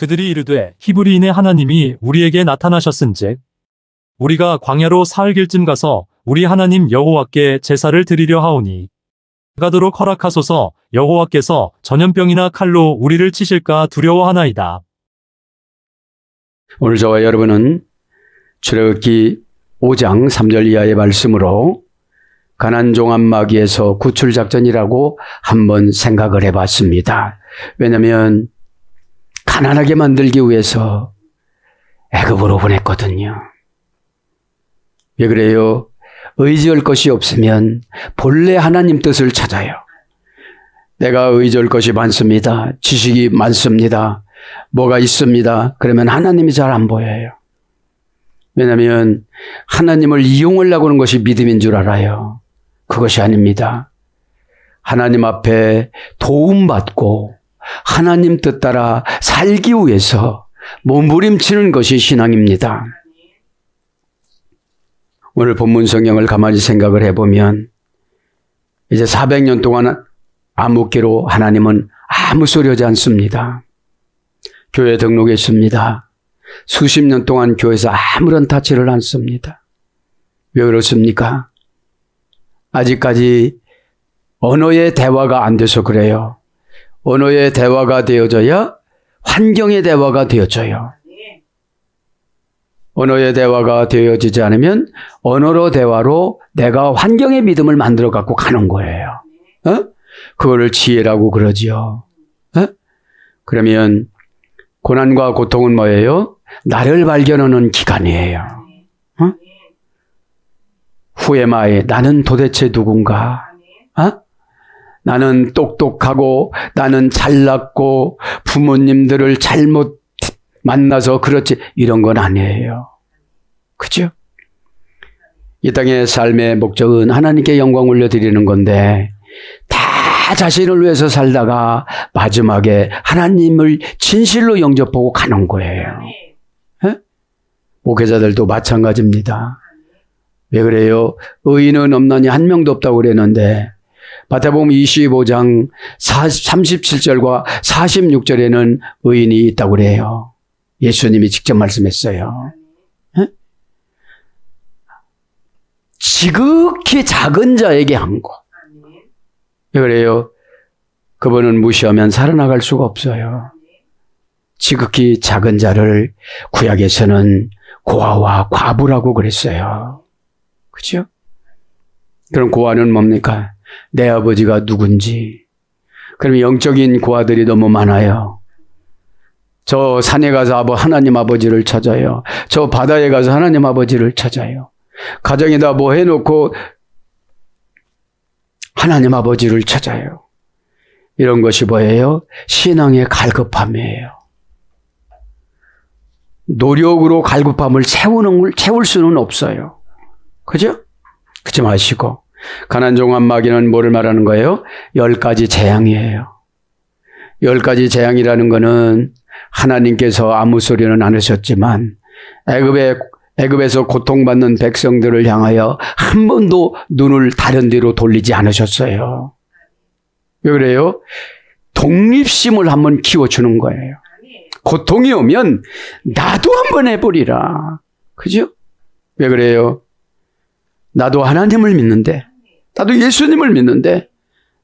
그들이 이르되 히브리인의 하나님이 우리에게 나타나셨은즉 우리가 광야로 사흘 길쯤 가서 우리 하나님 여호와께 제사를 드리려 하오니 가도록 허락하소서. 여호와께서 전염병이나 칼로 우리를 치실까 두려워하나이다. 오늘 저와 여러분은 출애굽기 5장 3절 이하의 말씀으로 가나안 종합마귀에서 구출작전이라고 한번 생각을 해봤습니다. 왜냐하면 가난하게 만들기 위해서 애굽으로 보냈거든요. 왜 그래요? 의지할 것이 없으면 본래 하나님 뜻을 찾아요. 내가 의지할 것이 많습니다. 지식이 많습니다. 뭐가 있습니다. 그러면 하나님이 잘 안 보여요. 왜냐하면 하나님을 이용하려고 하는 것이 믿음인 줄 알아요. 그것이 아닙니다. 하나님 앞에 도움받고 하나님 뜻 따라 살기 위해서 몸부림치는 것이 신앙입니다. 오늘 본문 성경을 가만히 생각을 해보면 이제 400년 동안 암묵기로 하나님은 아무 소리 하지 않습니다. 교회 등록했습니다. 수십 년 동안 교회에서 아무런 타치를 않습니다. 왜 그렇습니까? 아직까지 언어의 대화가 안 돼서 그래요. 언어의 대화가 되어져야 환경의 대화가 되어져요. 언어의 대화가 되어지지 않으면 언어로 대화로 내가 환경의 믿음을 만들어 갖고 가는 거예요. 그거를 지혜라고 그러지요. 그러면 고난과 고통은 뭐예요? 나를 발견하는 기간이에요. 후에마에 나는 도대체 누군가? 나는 똑똑하고 나는 잘났고 부모님들을 잘못 만나서 그렇지 이런 건 아니에요. 그죠? 이 땅의 삶의 목적은 하나님께 영광 올려드리는 건데 다 자신을 위해서 살다가 마지막에 하나님을 진실로 영접하고 가는 거예요. 목회자들도 마찬가지입니다. 왜 그래요? 의인은 없나니 한 명도 없다고 그랬는데 마태복음 25장 37절과 46절에는 의인이 있다고 그래요. 예수님이 직접 말씀했어요. 지극히 작은 자에게 한 거. 왜 그래요? 그분은 무시하면 살아나갈 수가 없어요. 지극히 작은 자를 구약에서는 고아와 과부라고 그랬어요. 그렇죠? 그럼 고아는 뭡니까? 내 아버지가 누군지. 그럼 영적인 고아들이 너무 많아요. 저 산에 가서 하나님 아버지를 찾아요. 저 바다에 가서 하나님 아버지를 찾아요. 가정에다 뭐 해놓고 하나님 아버지를 찾아요. 이런 것이 뭐예요? 신앙의 갈급함이에요. 노력으로 갈급함을 채울 수는 없어요. 그죠? 그러지 마시고. 가나안 종합마귀는 뭐를 말하는 거예요? 10가지 재앙이에요. 10가지 재앙이라는 거는 하나님께서 아무 소리는 안 하셨지만 애굽에서 고통받는 백성들을 향하여 한 번도 눈을 다른 데로 돌리지 않으셨어요. 왜 그래요? 독립심을 한번 키워주는 거예요. 고통이 오면 나도 한번 해보리라. 그죠? 왜 그래요? 나도 하나님을 믿는데, 나도 예수님을 믿는데,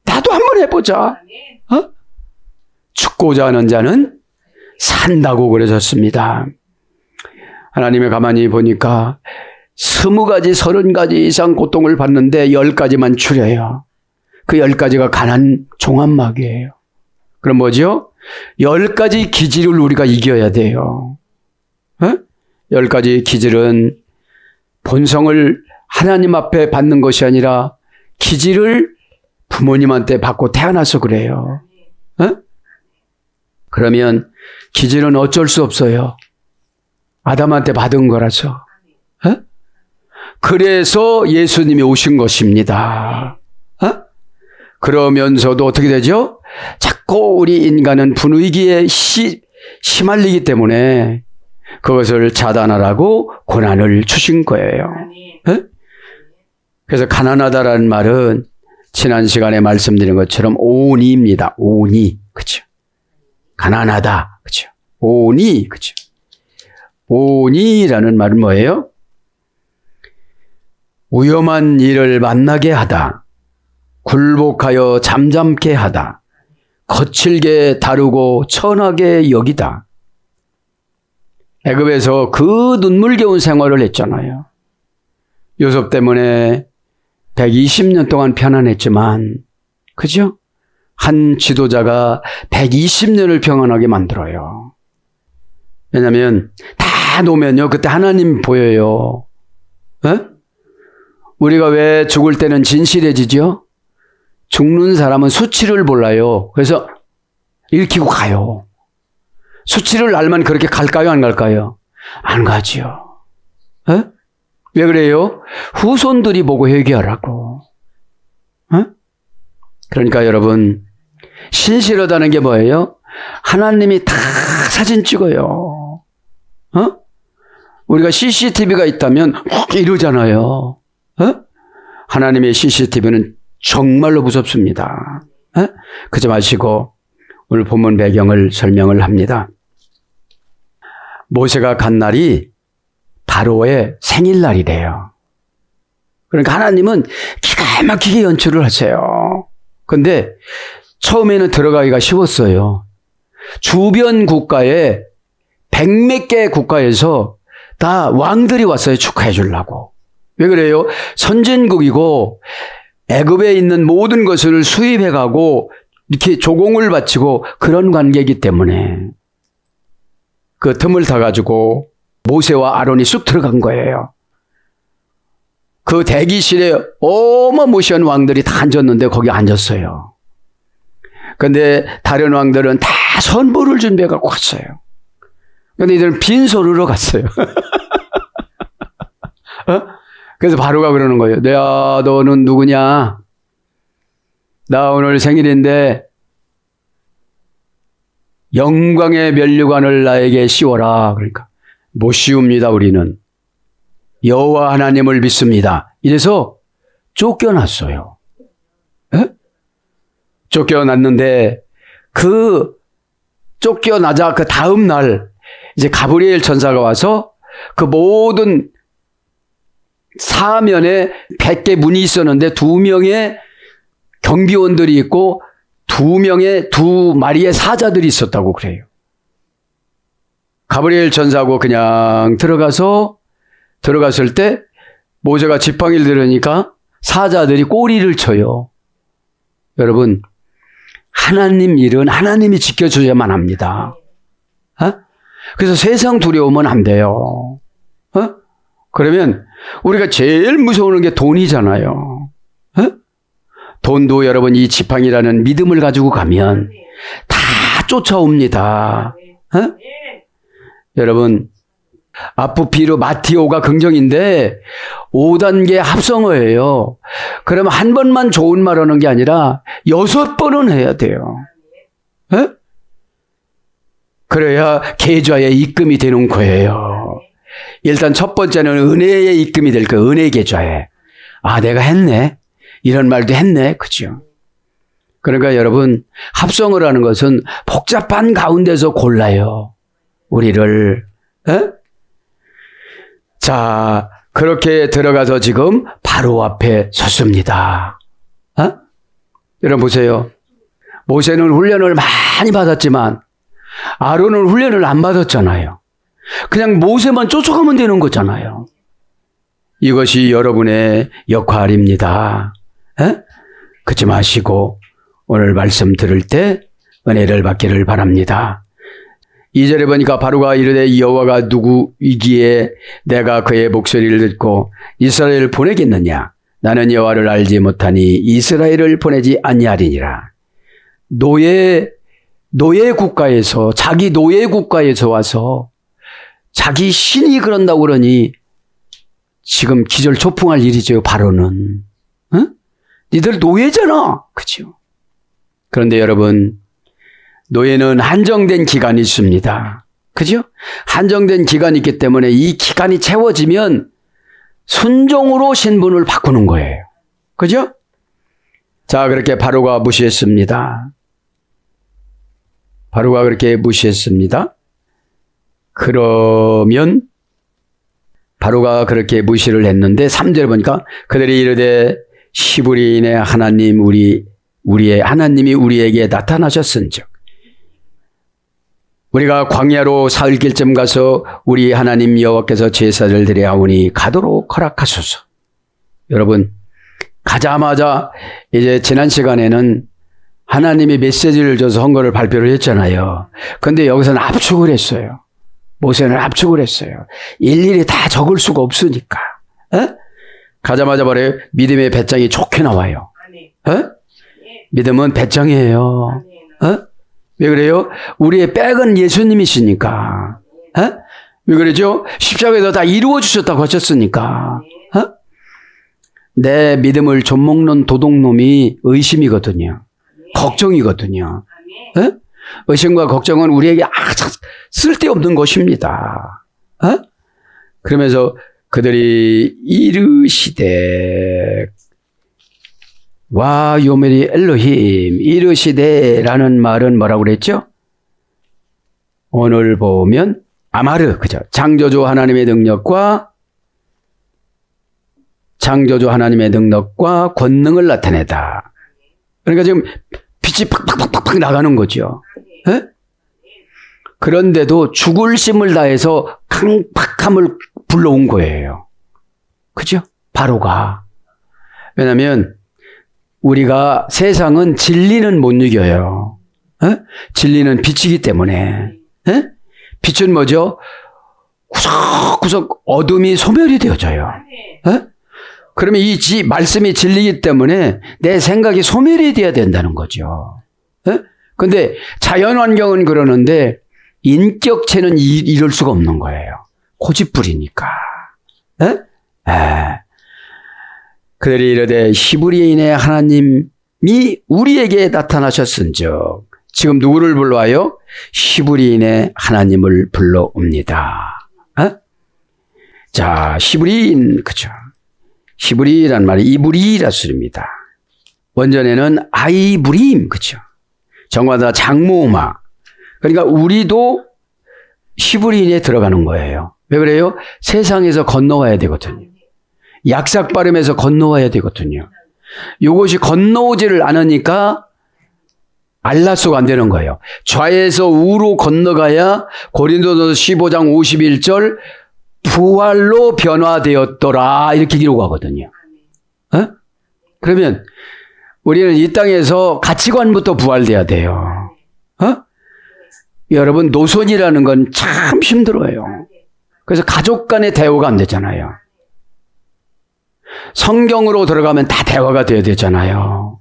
나도 한번 해보자. 죽고자 하는 자는 산다고 그러셨습니다. 하나님의 가만히 보니까 20가지, 30가지 이상 고통을 받는데 10가지만 추려요. 그 10가지가 가나안 종합마귀예요. 그럼 뭐죠? 10가지 기질을 우리가 이겨야 돼요. 10가지 기질은 본성을 하나님 앞에 받는 것이 아니라 기질을 부모님한테 받고 태어나서 그래요. 그러면 기질은 어쩔 수 없어요. 아담한테 받은 거라서. 그래서 예수님이 오신 것입니다. 그러면서도 어떻게 되죠? 자꾸 우리 인간은 분위기에 시말리기 때문에 그것을 차단하라고 고난을 주신 거예요. 그래서 가난하다라는 말은 지난 시간에 말씀드린 것처럼 오니입니다. 오니. 그렇죠? 가난하다. 그렇죠? 오니, 그죠? 오니라는 말은 뭐예요? 위험한 일을 만나게 하다, 굴복하여 잠잠케 하다, 거칠게 다루고 천하게 여기다. 애굽에서 그 눈물겨운 생활을 했잖아요. 요셉 때문에 120년 동안 편안했지만, 그죠? 한 지도자가 120년을 평안하게 만들어요. 왜냐하면 다 놓으면요, 그때 하나님 보여요. 에? 우리가 왜 죽을 때는 진실해지죠? 죽는 사람은 수치를 몰라요. 그래서 일으키고 가요. 수치를 알면 그렇게 갈까요, 안 갈까요? 안 가지요. 에? 왜 그래요? 후손들이 보고 회개하라고. 에? 그러니까 여러분, 신실하다는 게 뭐예요? 하나님이 다 사진 찍어요. 어? 우리가 CCTV가 있다면 이러잖아요. 어? 하나님의 CCTV는 정말로 무섭습니다. 어? 그러지 마시고 오늘 본문 배경을 설명을 합니다. 모세가 간 날이 바로의 생일날이래요. 그러니까 하나님은 기가 막히게 연출을 하세요. 근데 처음에는 들어가기가 쉬웠어요. 주변 국가에 100몇 개 국가에서 다 왕들이 왔어요. 축하해 주려고. 왜 그래요? 선진국이고 애굽에 있는 모든 것을 수입해 가고 이렇게 조공을 바치고 그런 관계이기 때문에 그 틈을 타가지고 모세와 아론이 쑥 들어간 거예요. 그 대기실에 어마무시한 왕들이 다 앉았는데 거기 앉았어요. 근데 다른 왕들은 다 선물을 준비해 갖고 갔어요. 근데 이들은 빈손으로 갔어요. 어? 그래서 바로가 그러는 거예요. 야, 너는 누구냐? 나 오늘 생일인데 영광의 면류관을 나에게 씌워라. 그러니까 못 씌웁니다. 우리는 여호와 하나님을 믿습니다. 이래서 쫓겨났어요. 에? 쫓겨났는데 그 쫓겨나자 그 다음 날 이제 가브리엘 천사가 와서 그 모든 사면에 100개 문이 있었는데 2명의 경비원들이 있고 2마리의 사자들이 있었다고 그래요. 가브리엘 천사하고 그냥 들어갔을 때 모세가 지팡이를 들으니까 사자들이 꼬리를 쳐요. 여러분, 하나님 일은 하나님이 지켜줘야만 합니다. 어? 그래서 세상 두려우면 안 돼요. 어? 그러면 우리가 제일 무서워하는 게 돈이잖아요. 어? 돈도 여러분 이 지팡이라는 믿음을 가지고 가면 다 쫓아옵니다. 어? 여러분, 아프피르 마티오가 긍정인데 5단계 합성어예요. 그러면 한 번만 좋은 말 하는 게 아니라 6번은 해야 돼요. 에? 그래야 계좌에 입금이 되는 거예요. 일단 첫 번째는 은혜의 입금이 될 거예요. 은혜 계좌에. 아, 내가 했네. 이런 말도 했네. 그죠? 그러니까 여러분, 합성을 하는 것은 복잡한 가운데서 골라요. 우리를. 에? 자, 그렇게 들어가서 지금 바로 앞에 섰습니다. 어? 여러분 보세요. 모세는 훈련을 많이 받았지만 아론은 훈련을 안 받았잖아요. 그냥 모세만 쫓아가면 되는 거잖아요. 이것이 여러분의 역할입니다. 에? 그러지 마시고 오늘 말씀 들을 때 은혜를 받기를 바랍니다. 2절에 보니까 바로가 이르되 여호와가 누구이기에 내가 그의 목소리를 듣고 이스라엘을 보내겠느냐? 나는 여호와를 알지 못하니 이스라엘을 보내지 아니하리니라. 노예 국가에서 자기 노예 국가에서 와서 자기 신이 그런다고 그러니 지금 기절초풍할 일이죠. 바로는. 응? 니들 노예잖아. 그죠? 그런데 여러분, 노예는 한정된 기간이 있습니다. 그죠? 한정된 기간이 있기 때문에 이 기간이 채워지면 순종으로 신분을 바꾸는 거예요. 그죠? 자, 그렇게 바로가 무시했습니다. 바로가 그렇게 무시했습니다. 그러면 바로가 그렇게 무시를 했는데 3절에 보니까 그들이 이르되 히브리인의 하나님 우리의 하나님이 우리에게 나타나셨은즉 우리가 광야로 사흘길쯤 가서 우리 하나님 여호와께서 제사를 드려야 하오니 가도록 허락하소서. 여러분, 가자마자 이제 지난 시간에는 하나님이 메시지를 줘서 헌거를 발표를 했잖아요. 그런데 여기서는 압축을 했어요. 모세는 압축을 했어요. 일일이 다 적을 수가 없으니까. 에? 가자마자 말해요. 믿음의 배짱이 좋게 나와요. 에? 믿음은 배짱이에요. 에? 왜 그래요? 우리의 백은 예수님이시니까. 에? 왜 그러죠? 십자가에서 다 이루어 주셨다고 하셨으니까. 에? 내 믿음을 좀먹는 도둑놈이 의심이거든요. 걱정이거든요. 에? 의심과 걱정은 우리에게 아주 쓸데없는 것입니다. 에? 그러면서 그들이 이르시되 와 요메리 엘로힘 이르시되라는 말은 뭐라고 그랬죠? 오늘 보면 아마르 그죠? 창조주 하나님의 능력과 권능을 나타내다. 그러니까 지금 빛이 팍팍팍팍 나가는 거죠. 에? 그런데도 죽을 힘을 다해서 강팍함을 불러온 거예요. 그죠? 바로가. 왜냐하면 우리가 세상은 진리는 못 이겨요. 에? 진리는 빛이기 때문에. 에? 빛은 뭐죠? 구석구석 어둠이 소멸이 되어져요. 에? 그러면 이 말씀이 진리이기 때문에 내 생각이 소멸이 돼야 된다는 거죠. 그런데 자연환경은 그러는데 인격체는 이럴 수가 없는 거예요. 고집부리니까. 그들이 이르되 히브리인의 하나님이 우리에게 나타나셨은즉 지금 누구를 불러와요? 히브리인의 하나님을 불러옵니다. 자, 히브리인 그죠? 히브리란 말이 이브리라 소리입니다. 원전에는 아이브림 그죠? 정관사 장모마. 그러니까 우리도 히브리인에 들어가는 거예요. 왜 그래요? 세상에서 건너와야 되거든요. 약삭 발음에서 건너와야 되거든요. 이것이 건너오지를 않으니까 알라소가 안 되는 거예요. 좌에서 우로 건너가야 고린도전서 15장 51절 부활로 변화되었더라 이렇게 기록하거든요. 그러면 우리는 이 땅에서 가치관부터 부활돼야 돼요. 여러분 노선이라는 건 참 힘들어요. 그래서 가족 간의 대화가 안 되잖아요. 성경으로 들어가면 다 대화가 돼야 되잖아요.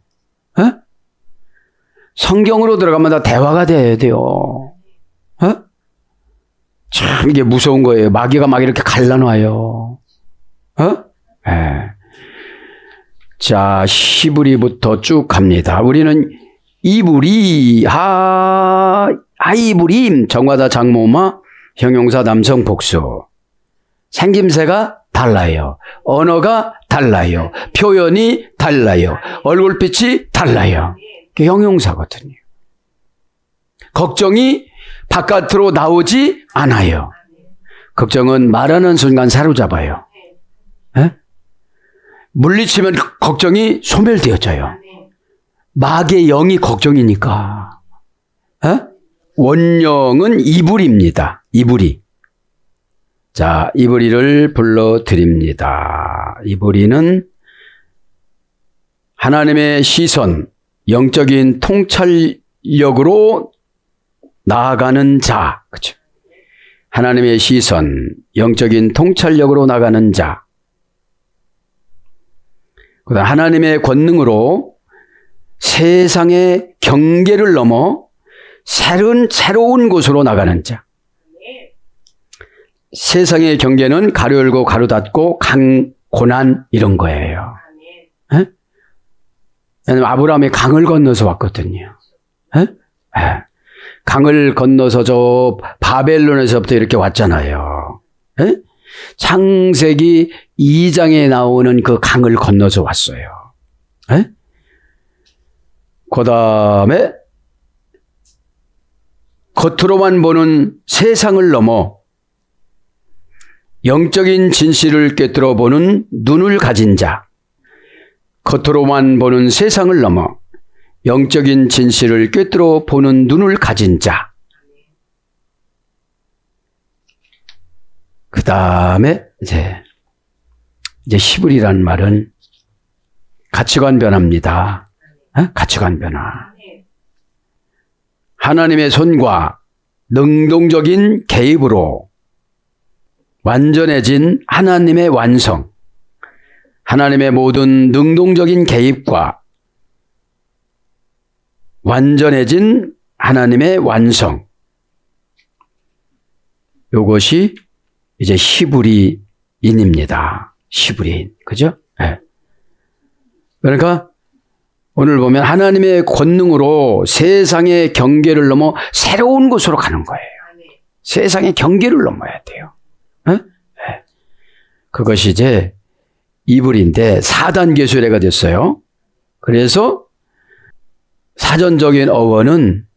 성경으로 들어가면 다 대화가 돼야 돼요. 참 이게 무서운 거예요. 마귀가 막 이렇게 갈라놔요. 자, 히브리부터 쭉 갑니다. 우리는 이브리, 아이브림, 정화다 장모마, 형용사 남성 복수. 생김새가 달라요. 언어가 달라요. 표현이 달라요. 얼굴빛이 달라요. 그게 형용사거든요. 걱정이 바깥으로 나오지 않아요. 걱정은 말하는 순간 사로잡아요. 물리치면 걱정이 소멸되어져요. 마귀의 영이 걱정이니까. 원령은 이불입니다. 이불이. 자, 이불이를 불러드립니다. 이불이는 하나님의 시선, 영적인 통찰력으로 나아가는 자. 그렇죠? 하나님의 시선, 영적인 통찰력으로 나가는 자. 그다음 하나님의 권능으로 세상의 경계를 넘어 새로운 곳으로 나가는 자. 세상의 경계는 가로 열고 가로 닫고 강, 고난 이런 거예요. 왜냐하면 아브라함이 강을 건너서 왔거든요. 강을 건너서 저 바벨론에서부터 이렇게 왔잖아요. 창세기 2장에 나오는 그 강을 건너서 왔어요. 그 다음에 겉으로만 보는 세상을 넘어 영적인 진실을 꿰뚫어 보는 눈을 가진 자, 겉으로만 보는 세상을 넘어 영적인 진실을 꿰뚫어 보는 눈을 가진 자. 그 다음에 이제 히브리라는 말은 가치관 변화입니다. 가치관 변화. 하나님의 손과 능동적인 개입으로 완전해진 하나님의 완성, 하나님의 모든 능동적인 개입과 완전해진 하나님의 완성, 이것이 이제 히브리인입니다. 히브리인, 그죠? 네. 그러니까 오늘 보면 하나님의 권능으로 세상의 경계를 넘어 새로운 곳으로 가는 거예요. 세상의 경계를 넘어야 돼요. 네? 네. 그것이 이제 이불인데 4단계 수레가 됐어요. 그래서 사전적인 어원은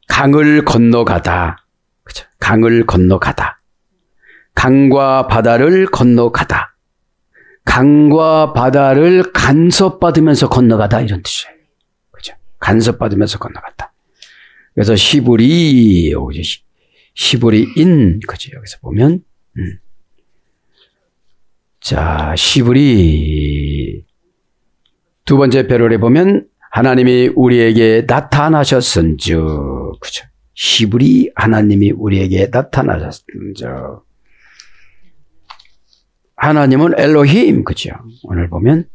강을 건너가다. 그죠? 강을 건너가다. 강과 바다를 건너가다. 강과 바다를 간섭받으면서 건너가다 이런 뜻이에요. 그죠? 간섭받으면서 건너갔다. 그래서 히브리인, 그죠? 여기서 보면, 자, 히브리. 두 번째 배럴에 보면, 하나님이 우리에게 나타나셨은즉, 그죠? 히브리 하나님이 우리에게 나타나셨은즉. 하나님은 엘로힘, 그죠? 오늘 보면,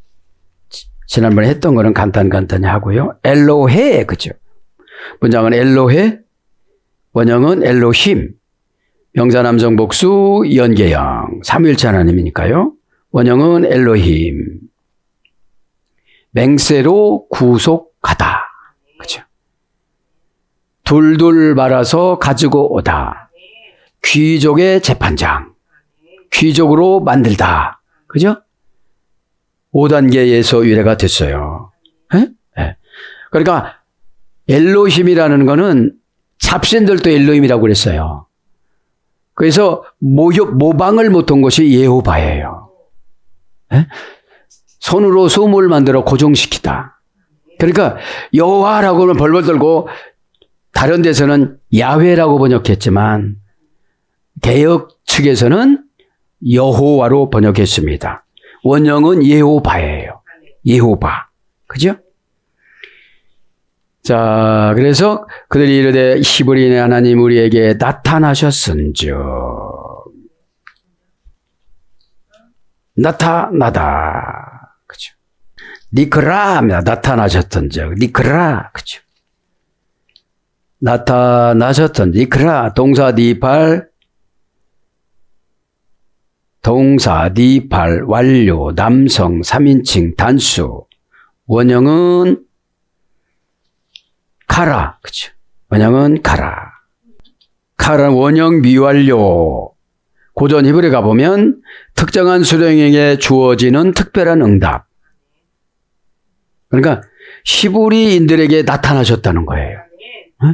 지난번에 했던 거는 간단히 하고요. 엘로헤, 그죠? 문장은 엘로헤, 원형은 엘로힘, 명사 남성 복수 연계형, 삼위일체 하나님이니까요. 원형은 엘로힘, 맹세로 구속하다, 그죠? 둘둘 말아서 가지고 오다, 귀족의 재판장, 귀족으로 만들다. 그죠? 5단계에서 유래가 됐어요. 네? 그러니까 엘로힘이라는 거는 잡신들도 엘로힘이라고 그랬어요. 그래서 모방을 못한 것이 예호바예요. 네? 손으로 소문을 만들어 고정시키다. 그러니까 여호와라고 하면 벌벌 떨고 다른 데서는 야훼라고 번역했지만 개역 측에서는 여호와로 번역했습니다. 원형은 예호바예요. 예호바. 그죠? 자, 그래서 그들이 이르되 히브리인의 하나님 우리에게 나타나셨은즉. 나타나다. 그죠? 니크라입니다. 나타나셨던즉. 니크라. 그죠? 나타나셨던 니크라. 동사 니팔. 동사, 니팔, 완료, 남성, 3인칭, 단수. 원형은 가라. 그죠? 원형은 가라. 가라, 원형 미완료. 고전 히브리 가보면 특정한 수령에게 주어지는 특별한 응답. 그러니까 히브리인들에게 나타나셨다는 거예요. 어?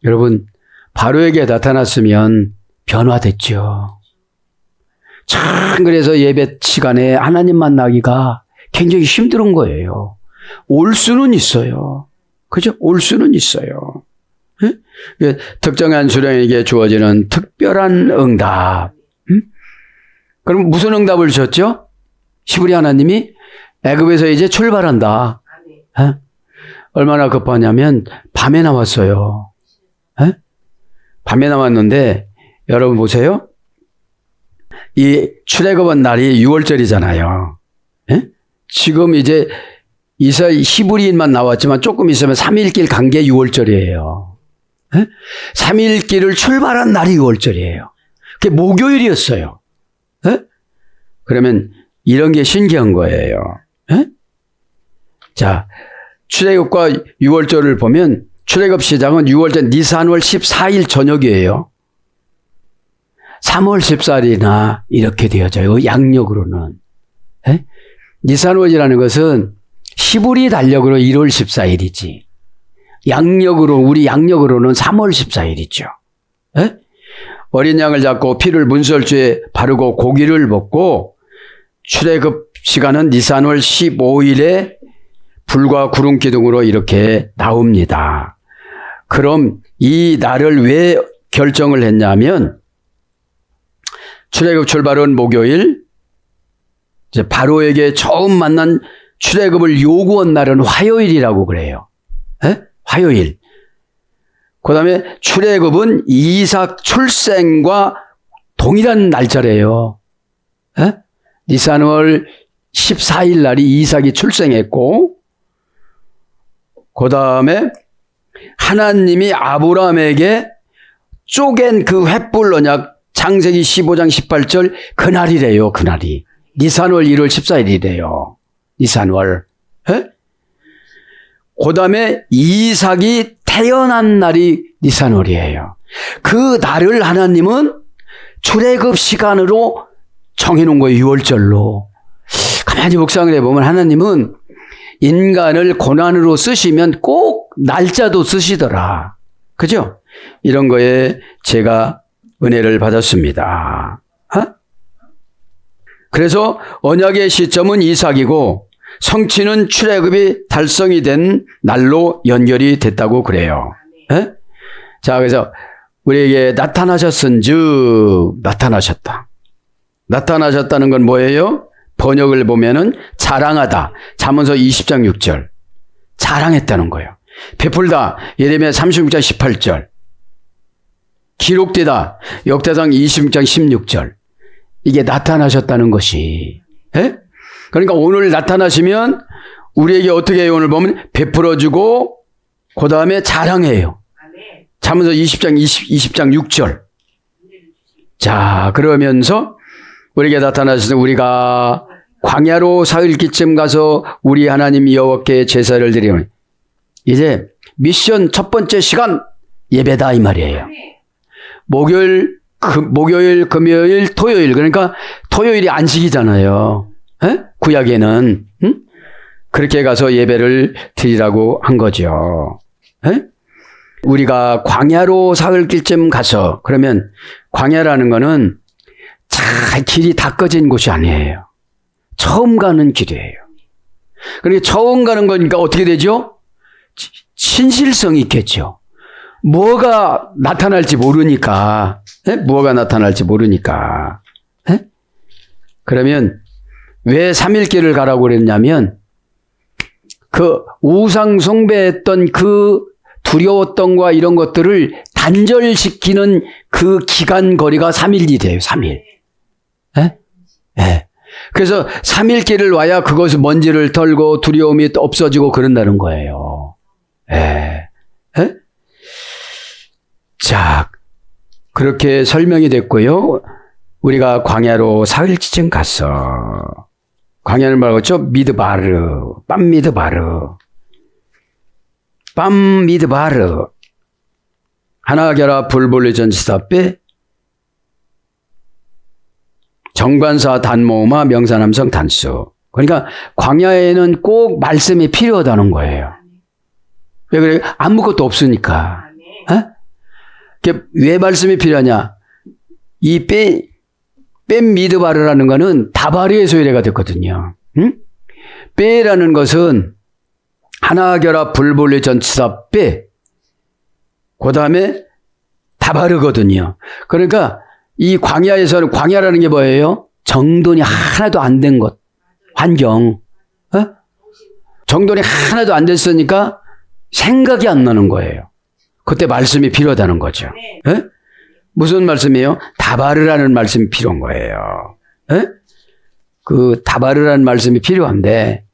여러분, 바로에게 나타났으면 변화됐죠. 참, 그래서 예배 시간에 하나님 만나기가 굉장히 힘든 거예요. 올 수는 있어요. 그죠? 올 수는 있어요. 예? 특정한 수령에게 주어지는 특별한 응답. 그럼 무슨 응답을 주셨죠? 히브리 하나님이 애굽에서 이제 출발한다. 예? 얼마나 급하냐면 밤에 나왔어요. 예? 밤에 나왔는데 여러분 보세요. 이 출애굽한 날이 6월절이잖아요. 예? 지금 이제 히브리인만 나왔지만 조금 있으면 3일길 간 게 6월절이에요. 예? 3일길을 출발한 날이 6월절이에요. 그게 목요일이었어요. 예? 그러면 이런 게 신기한 거예요. 예? 자, 출애굽과 6월절을 보면 출애굽 시작은 6월절 니산월 14일 저녁이에요. 3월 14일이나 이렇게 되어져요. 양력으로는. 예? 니산월이라는 것은 히브리 달력으로 1월 14일이지. 양력으로, 우리 양력으로는 3월 14일이죠. 예? 어린 양을 잡고 피를 문설주에 바르고 고기를 먹고 출애굽 시간은 니산월 15일에 불과 구름 기둥으로 이렇게 나옵니다. 그럼 이 날을 왜 결정을 했냐면 출애굽 출발은 목요일, 이제 바로에게 처음 만난 출애굽을 요구한 날은 화요일이라고 그래요. 에? 화요일. 그 다음에 출애굽은 이삭 출생과 동일한 날짜래요. 에? 니산월 14일 날이 이삭이 출생했고, 그 다음에 하나님이 아브라함에게 쪼갠 그 횃불 언약 창세기 15장 18절 그날이래요. 그날이. 니산월 1월 14일이래요. 니산월. 그 다음에 이삭이 태어난 날이 니산월이에요. 그 날을 하나님은 출애굽 시간으로 정해놓은 거예요. 6월절로. 가만히 묵상을 해보면 하나님은 인간을 고난으로 쓰시면 꼭 날짜도 쓰시더라. 그죠? 이런 거에 제가 은혜를 받았습니다. 그래서 언약의 시점은 이삭이고 성취는 출애굽이 달성이 된 날로 연결이 됐다고 그래요. 에? 자, 그래서 우리에게 나타나셨은즉 나타나셨다. 나타나셨다는 건 뭐예요? 번역을 보면은 자랑하다. 잠언서 20장 6절. 자랑했다는 거예요. 베풀다. 예레미야 36장 18절. 기록되다. 역대상 26장 16절. 이게 나타나셨다는 것이. 에? 그러니까 오늘 나타나시면 우리에게 어떻게 해요? 오늘 보면 베풀어주고 그 다음에 자랑해요. 잠언서 20장 6절. 자, 그러면서 우리에게 나타나셔서 우리가 광야로 사흘기쯤 가서 우리 하나님 여호와께 제사를 드리는 이제 미션 첫 번째 시간 예배다 이 말이에요. 목요일, 금요일, 토요일. 그러니까 토요일이 안식이잖아요. 에? 구약에는. 응? 그렇게 가서 예배를 드리라고 한 거죠. 에? 우리가 광야로 사흘길쯤 가서 그러면 광야라는 거는 잘 길이 닦아진 곳이 아니에요. 처음 가는 길이에요. 그러니까 처음 가는 거니까 어떻게 되죠? 신실성이 있겠죠. 뭐가 나타날지 모르니까. 에? 뭐가 나타날지 모르니까. 에? 그러면 왜 3일길을 가라고 그랬냐면 그 우상 숭배했던 그 두려웠던과 이런 것들을 단절시키는 그 기간 거리가 3일이 돼요. 3일. 에? 예. 그래서 3일길을 와야 그것을 먼지를 털고 두려움이 없어지고 그런다는 거예요. 예. 에? 자, 그렇게 설명이 됐고요. 우리가 광야로 사흘쯤 갔어. 광야는 뭐라고 했죠? 미드바르, 빰미드바르. 빰미드바르. 하나결합 불볼리 전치사 앞에 정관사 단모음화 명사남성 단수. 그러니까 광야에는 꼭 말씀이 필요하다는 거예요. 왜 그래요? 아무것도 없으니까. 왜 말씀이 필요하냐? 이 뺀 미드바르라는 거는 다바르의 소유래가 됐거든요. 응? 빼라는 것은 하나결합 불볼리 전치사 빼. 그 다음에 다바르거든요. 그러니까 이 광야에서는 광야라는 게 뭐예요? 정돈이 하나도 안 된 것. 환경. 정돈이 하나도 안 됐으니까 생각이 안 나는 거예요. 그때 말씀이 필요하다는 거죠. 에? 무슨 말씀이에요? 다바르라는 말씀이 필요한 거예요. 에? 그 다바르라는 말씀이 필요한데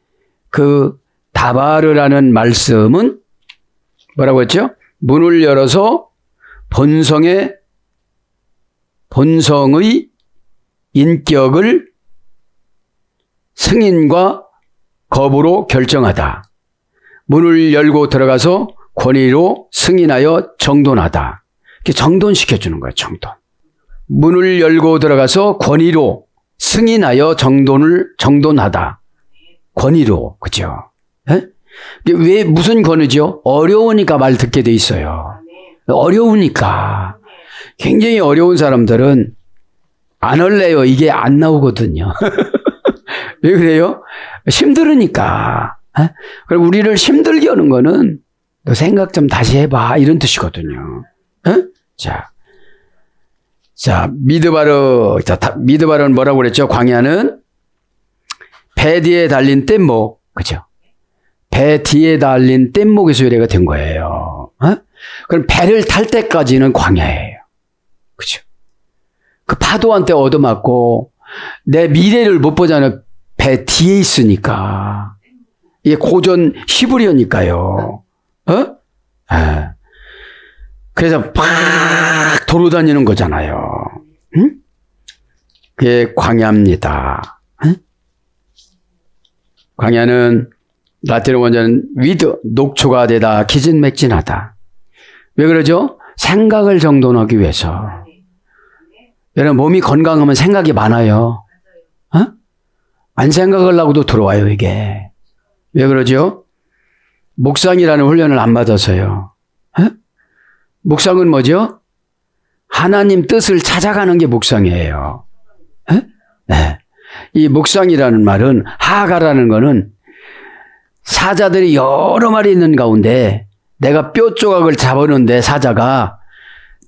그 다바르라는 말씀은 뭐라고 했죠? 문을 열어서 본성의 인격을 승인과 거부로 결정하다. 문을 열고 들어가서 권위로 승인하여 정돈하다. 이렇게 정돈시켜주는 거예요. 정돈. 문을 열고 들어가서 권위로 승인하여 정돈하다. 권위로. 그죠? 에? 왜 무슨 권위죠? 어려우니까 말 듣게 돼 있어요. 어려우니까. 굉장히 어려운 사람들은 안 할래요. 이게 안 나오거든요. 왜 그래요? 힘들으니까. 그리고 우리를 힘들게 하는 거는 너 생각 좀 다시 해봐. 이런 뜻이거든요. 자, 미드바르. 미드바르는 뭐라고 그랬죠? 광야는 배 뒤에 달린 뗏목. 그죠? 배 뒤에 달린 뗏목에서 유래가 된 거예요. 그럼 배를 탈 때까지는 광야예요. 그죠? 그 파도한테 얻어맞고 내 미래를 못 보잖아요. 배 뒤에 있으니까. 이게 고전 히브리어니까요. 그래서 막 돌아다니는 거잖아요. 응? 그게 광야입니다. 응? 광야는 라틴어 원자는 위드, 녹초가 되다, 기진맥진하다. 왜 그러죠? 생각을 정돈하기 위해서. 여러분 몸이 건강하면 생각이 많아요. 안 생각하려고도 들어와요, 이게. 왜 그러죠? 묵상이라는 훈련을 안 받아서요. 묵상은 뭐죠? 하나님 뜻을 찾아가는 게 묵상이에요. 네. 이 묵상이라는 말은, 하가라는 거는 사자들이 여러 마리 있는 가운데 내가 뼈 조각을 잡았는데 사자가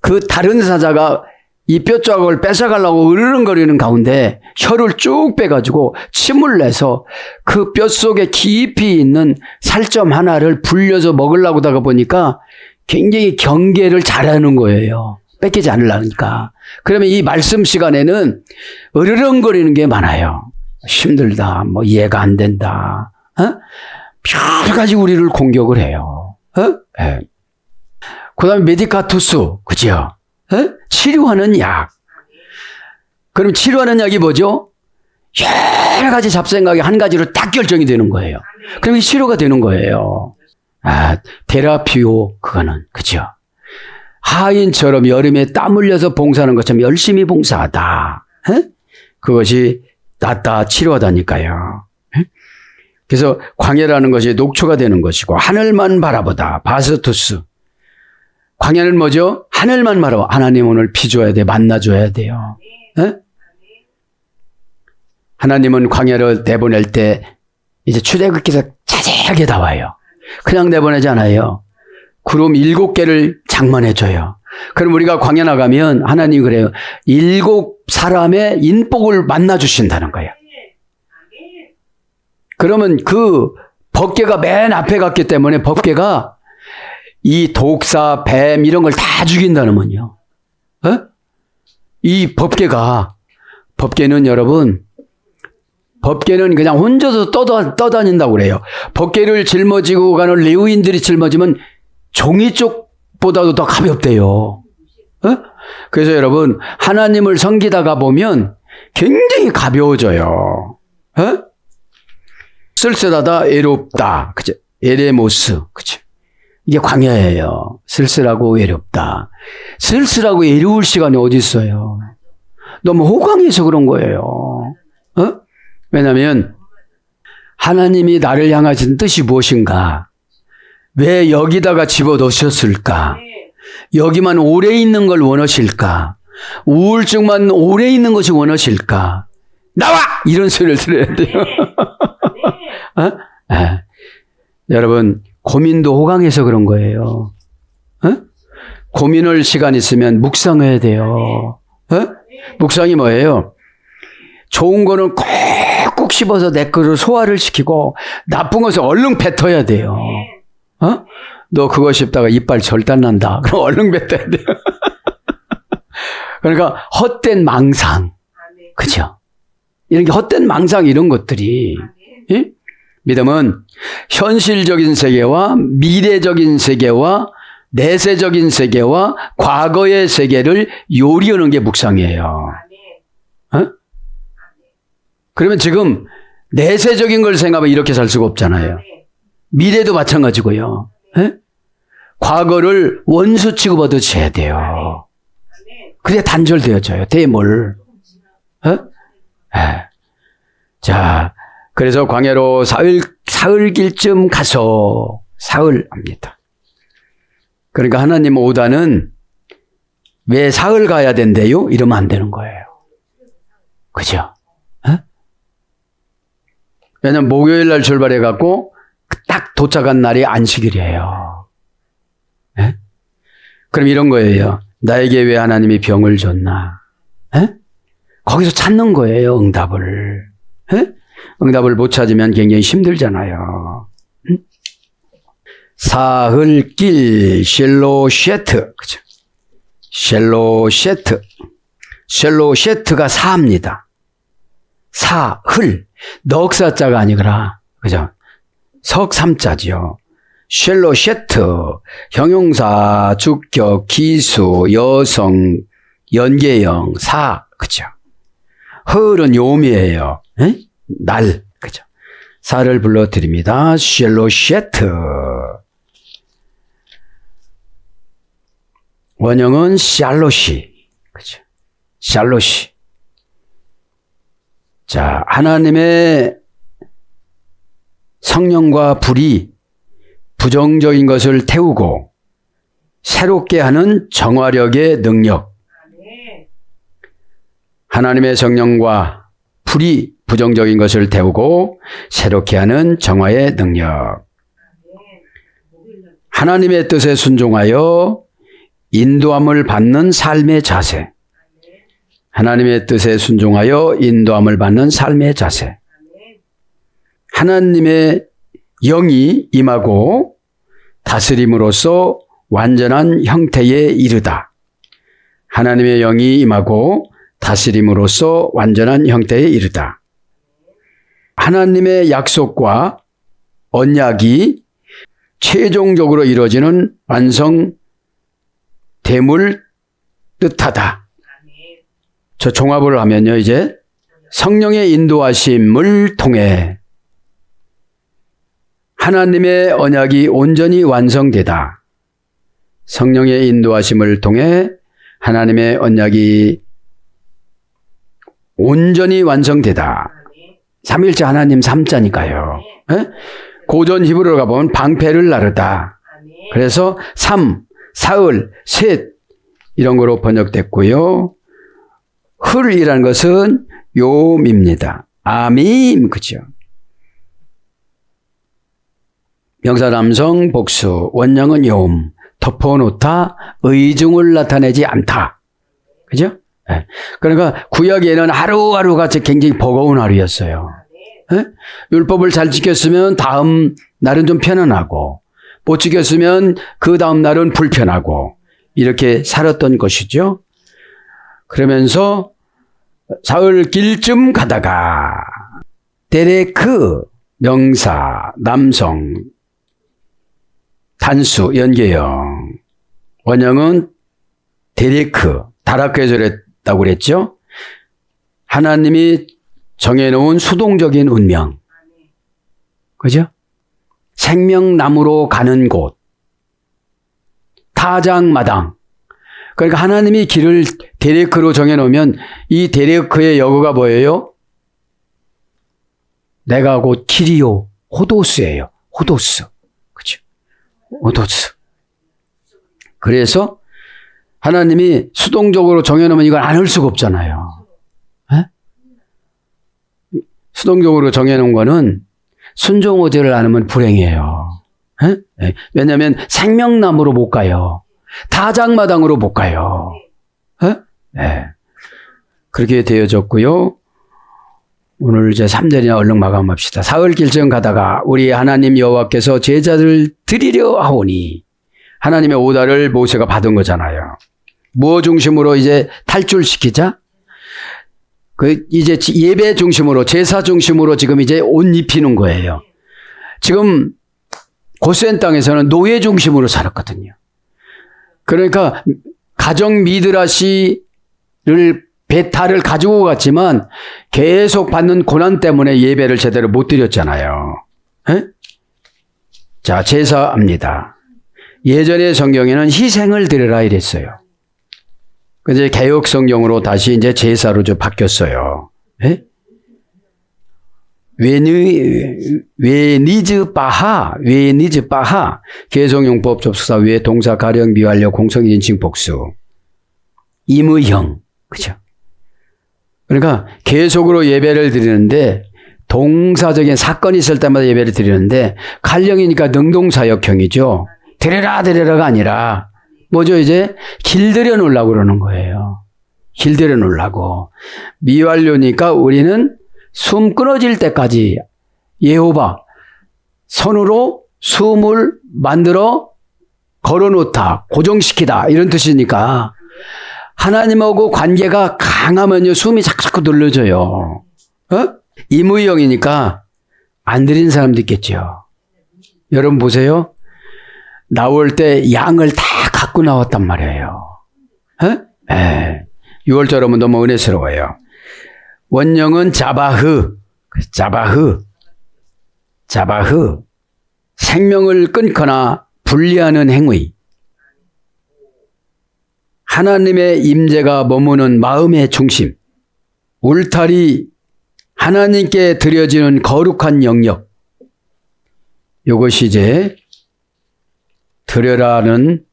그 다른 사자가 이 뼈 조각을 뺏어가려고 으르렁거리는 가운데 혀를 쭉 빼가지고 침을 내서 그 뼈 속에 깊이 있는 살점 하나를 불려서 먹으려고 하다가 보니까 굉장히 경계를 잘하는 거예요. 뺏기지 않으려니까. 그러면 이 말씀 시간에는 으르렁거리는 게 많아요. 힘들다, 뭐 이해가 안 된다. 여러 가지 우리를 공격을 해요. 네. 그 다음에 메디카투스, 그죠? 치료하는 약. 그럼 치료하는 약이 뭐죠? 여러 가지 잡생각이 한 가지로 딱 결정이 되는 거예요. 그럼 치료가 되는 거예요. 테라피오, 그거는, 그죠? 하인처럼 여름에 땀 흘려서 봉사하는 것처럼 열심히 봉사하다. 그것이 낫다, 치료하다니까요. 그래서 광야라는 것이 녹초가 되는 것이고, 하늘만 바라보다, 바스투스. 광야는 뭐죠? 하늘만 바라봐. 하나님 오늘 비 줘야 돼, 만나줘야 돼요. 하나님은 광야를 내보낼 때 이제 출애굽기에서 자세하게 나와요. 그냥 내보내지 않아요. 구름 7개를 장만해줘요. 그럼 우리가 광야 나가면 하나님 그래요. 7사람의 인복을 만나주신다는 거예요. 그러면 그 법궤가 맨 앞에 갔기 때문에 법궤가 이 독사, 뱀 이런 걸 다 죽인다는군요. 이 법궤는 여러분, 법궤는 그냥 혼자서 떠다닌다고 그래요. 법궤를 짊어지고 가는 레위인들이 짊어지면 종이 쪽보다도 더 가볍대요. 그래서 여러분, 하나님을 섬기다가 보면 굉장히 가벼워져요. 쓸쓸하다, 외롭다. 그죠? 에레모스. 그죠? 이게 광야예요. 쓸쓸하고 외롭다. 쓸쓸하고 외로울 시간이 어디 있어요? 너무 호강해서 그런 거예요. 왜냐하면 하나님이 나를 향하신 뜻이 무엇인가? 왜 여기다가 집어넣으셨을까? 여기만 오래 있는 걸 원하실까? 우울증만 오래 있는 것이 원하실까? 나와! 이런 소리를 들어야 돼요. 여러분, 고민도 호강해서 그런 거예요. 고민할 시간 있으면 묵상해야 돼요. 묵상이 뭐예요? 좋은 거는 꼭꼭 씹어서 내 거를 소화를 시키고 나쁜 것을 얼른 뱉어야 돼요. 너 그거 씹다가 이빨 절단 난다. 그럼 얼른 뱉어야 돼요. 그러니까 헛된 망상. 그죠? 이런 게 헛된 망상 이런 것들이. 예? 믿음은 현실적인 세계와 미래적인 세계와 내세적인 세계와 과거의 세계를 요리하는 게 묵상이에요. 그러면 지금 내세적인 걸 생각하면 이렇게 살 수가 없잖아요. 미래도 마찬가지고요. 과거를 원수 취급하듯이 해야 돼요. 그래야 단절되어져요. 대물. 자, 그래서 광야로 사흘길쯤 가서 사흘합니다. 그러니까 하나님 오다는 왜 사흘 가야 된대요? 이러면 안 되는 거예요. 그죠? 에? 왜냐면 목요일 날 출발해갖고 딱 도착한 날이 안식일이에요. 에? 그럼 이런 거예요. 나에게 왜 하나님이 병을 줬나? 에? 거기서 찾는 거예요, 응답을. 에? 응답을 못 찾으면 굉장히 힘들잖아요. 응? 사흘길 쉘로쉐트, 그죠? 쉘로쉐트. 쉘로쉐트가 사입니다. 사흘. 넉사자가 아니라, 그죠? 석삼자지요. 쉘로쉐트. 형용사, 주격, 기수, 여성, 연계형, 사, 그죠? 흘은 요미예요. 에? 날, 그죠? 사를 불러드립니다. 쉘로쉐트. 원형은 샬롯이, 그죠? 샬롯이. 자, 하나님의 성령과 불이 부정적인 것을 태우고 새롭게 하는 정화력의 능력. 하나님의 성령과 불이 부정적인 것을 태우고 새롭게 하는 정화의 능력. 하나님의 뜻에 순종하여 인도함을 받는 삶의 자세. 하나님의 뜻에 순종하여 인도함을 받는 삶의 자세. 하나님의 영이 임하고 다스림으로써 완전한 형태에 이르다. 하나님의 영이 임하고 다스림으로써 완전한 형태에 이르다. 하나님의 약속과 언약이 최종적으로 이루어지는 완성됨을 뜻하다. 저 종합을 하면요, 이제 성령의 인도하심을 통해 하나님의 언약이 온전히 완성되다. 성령의 인도하심을 통해 하나님의 언약이 온전히 완성되다. 삼일째 하나님 삼자니까요. 에? 고전 히브리어 가보면 방패를 나르다. 그래서 삼, 사흘, 셋 이런 거로 번역됐고요. 흘이라는 것은 요미입니다. 아밈, 그죠? 명사 남성 복수, 원형은 욤, 덮어놓다, 의중을 나타내지 않다. 그죠? 네. 그러니까 구약에는 하루하루가 굉장히 버거운 하루였어요. 네? 율법을 잘 지켰으면 다음 날은 좀 편안하고, 못 지켰으면 그 다음 날은 불편하고, 이렇게 살았던 것이죠. 그러면서 사흘길쯤 가다가 데레크, 명사, 남성, 단수, 연계형, 원형은 데레크, 다라크에서 그랬다고 그랬죠. 하나님이 정해놓은 수동적인 운명, 그죠? 생명나무로 가는 곳, 타작마당. 그러니까 하나님이 길을 데레크로 정해놓으면 이 데레크의 여거가 뭐예요? 내가 곧 길이요, 호도스예요. 호도스. 그죠? 호도스. 그래서 하나님이 수동적으로 정해놓으면 이걸 안 할 수가 없잖아요. 에? 수동적으로 정해놓은 거는 순종오제를 안 하면 불행해요. 에? 에? 왜냐하면 생명나무로 못 가요. 타작마당으로 못 가요. 에? 네. 그렇게 되어졌고요. 오늘 이제 3절이나 얼른 마감합시다. 사흘길쯤 가다가 우리 하나님 여호와께서 제자들을 드리려 하오니, 하나님의 오다를 모세가 받은 거잖아요. 무엇 중심으로 이제 탈출시키자? 이제 예배 중심으로, 제사 중심으로 지금 이제 옷 입히는 거예요. 지금 고센 땅에서는 노예 중심으로 살았거든요. 그러니까 가정 미드라시를 베타를 가지고 갔지만 계속 받는 고난 때문에 예배를 제대로 못 드렸잖아요. 에? 자, 제사합니다. 예전의 성경에는 희생을 드려라 이랬어요. 근데 개혁 성경으로 다시 이제 제사로 좀 바뀌었어요. 에? 웨니즈 바하, 개성용법 접속사 외 동사 가령 미완료 공성인칭 복수. 임의형. 그죠? 그러니까 계속으로 예배를 드리는데 동사적인 사건이 있을 때마다 예배를 드리는데 칼령이니까 능동사역형이죠. 드려라가 아니라 뭐죠? 이제 길들여 놓으려고 그러는 거예요. 길들여 놓으려고. 미완료니까 우리는 숨 끊어질 때까지 예호바 손으로 숨을 만들어 걸어놓다, 고정시키다 이런 뜻이니까 하나님하고 관계가 강하면요 숨이 자꾸 늘려져요. 임의형이니까 안 드린 사람도 있겠죠. 여러분 보세요. 나올 때 양을 다 갖고 나왔단 말이에요. 6월절하면 너무 은혜스러워요. 원형은 자바흐. 생명을 끊거나 분리하는 행위. 하나님의 임재가 머무는 마음의 중심. 울타리, 하나님께 드려지는 거룩한 영역. 이것이 이제 드려라는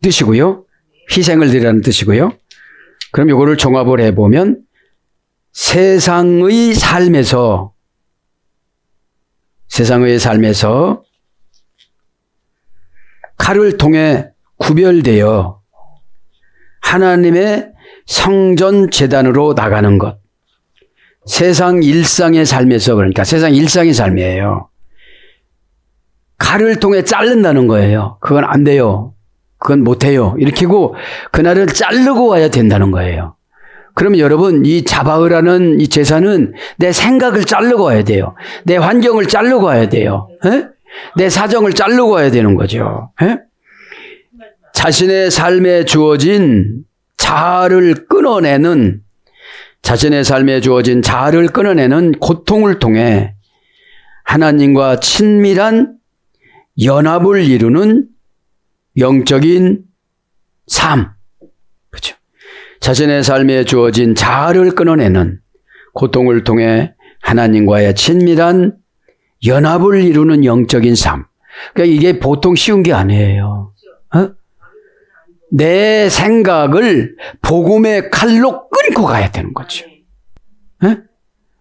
뜻이고요. 희생을 드리라는 뜻이고요. 그럼 이거를 종합을 해보면 세상의 삶에서 칼을 통해 구별되어 하나님의 성전 제단으로 나가는 것. 세상 일상의 삶에서, 그러니까 세상 일상의 삶이에요. 칼을 통해 자른다는 거예요. 그건 안 돼요. 그건 못해요. 이렇게 하고 그날을 자르고 와야 된다는 거예요. 그러면 여러분 이 자바흐라는 이 제사는 내 생각을 자르고 와야 돼요. 내 환경을 자르고 와야 돼요. 내 사정을 자르고 와야 되는 거죠. 자신의 삶에 주어진 자아를 끊어내는 고통을 통해 하나님과 친밀한 연합을 이루는 영적인 삶. 그렇죠. 자신의 삶에 주어진 자아를 끊어내는 고통을 통해 하나님과의 친밀한 연합을 이루는 영적인 삶. 그러니까 이게 보통 쉬운 게 아니에요. 내 생각을 복음의 칼로 끊고 가야 되는 거죠.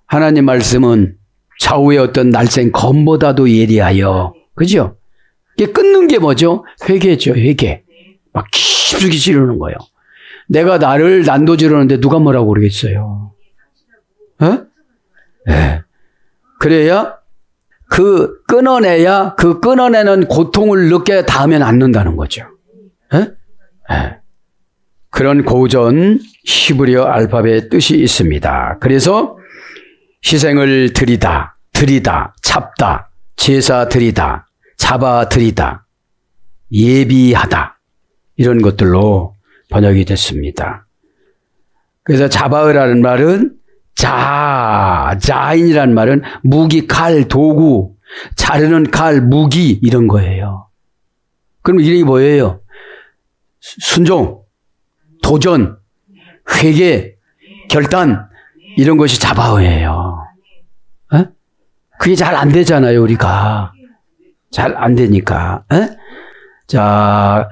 하나님 말씀은 좌우의 어떤 날쌘 검보다도 예리하여. 그죠? 이게 끊는 게 뭐죠? 회개죠, 회개. 막 깊숙이 찌르는 거예요. 내가 나를 난도지르는데 누가 뭐라고 그러겠어요? 네. 그래야 끊어내야 그 끊어내는 고통을 느껴야 다음엔 않는다는 거죠. 네? 그런 고전 히브리어 알파벳의 뜻이 있습니다. 그래서 희생을 드리다, 잡다, 제사 드리다, 잡아 드리다, 예비하다 이런 것들로 번역이 됐습니다. 그래서 자바흐라는 말은 자인이라는 말은 무기, 칼, 도구, 자르는 칼, 무기 이런 거예요. 그럼 이름이 뭐예요? 순종, 도전, 회개, 결단 이런 것이 자바흐예요. 그게 잘 안 되잖아요, 우리가. 잘 안 되니까. 자,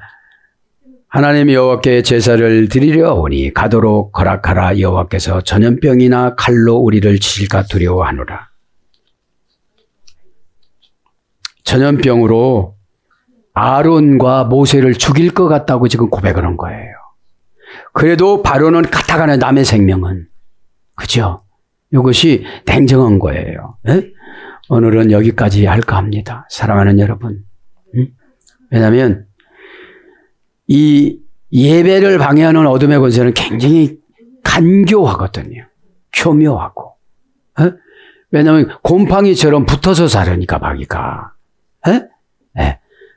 하나님 여호와께 제사를 드리려 오니 가도록 허락하라. 여호와께서 전염병이나 칼로 우리를 치실까 두려워하노라. 전염병으로 아론과 모세를 죽일 것 같다고 지금 고백을 한 거예요. 그래도 바로는 가타가네 남의 생명은. 그죠? 이것이 냉정한 거예요. 오늘은 여기까지 할까 합니다. 사랑하는 여러분. 왜냐하면 이 예배를 방해하는 어둠의 권세는 굉장히 간교하거든요. 교묘하고. 왜냐하면 곰팡이처럼 붙어서 자라니까 마귀가.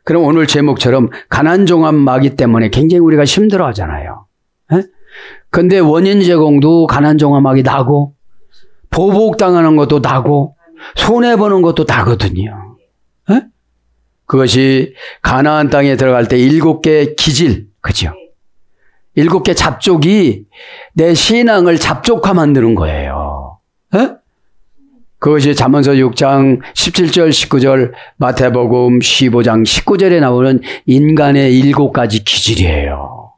그럼 오늘 제목처럼 가난종합 마귀 때문에 굉장히 우리가 힘들어 하잖아요. 근데 원인 제공도 가난종합 마귀 나고 보복당하는 것도 나고 손해보는 것도 나거든요. 그것이 가나안 땅에 들어갈 때 7개 기질, 그죠? 7개 잡족이 내 신앙을 잡족화 만드는 거예요. 그것이 잠언서 6장 17절 19절 마태복음 15장 19절에 나오는 인간의 7가지 기질이에요.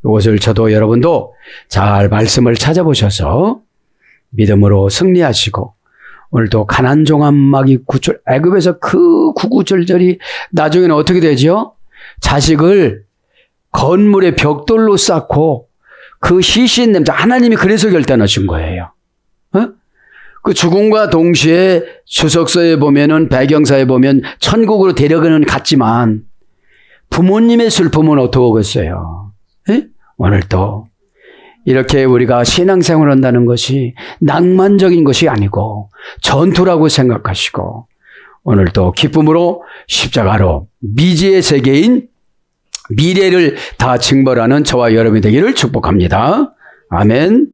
이것을 저도 여러분도 잘 말씀을 찾아보셔서 믿음으로 승리하시고 오늘도 가난 종합막이 구출 애굽에서 그 구구절절이 나중에는 어떻게 되죠? 자식을 건물의 벽돌로 쌓고 그 시신 냄새 하나님이 그래서 결단하신 거예요. 어? 그 죽음과 동시에 주석서에 보면은 배경사에 보면 천국으로 데려가는 같지만 부모님의 슬픔은 어떠겠어요? 예? 오늘도 이렇게 우리가 신앙생활을 한다는 것이 낭만적인 것이 아니고 전투라고 생각하시고 오늘도 기쁨으로 십자가로 미지의 세계인 미래를 다 징벌하는 저와 여러분이 되기를 축복합니다. 아멘.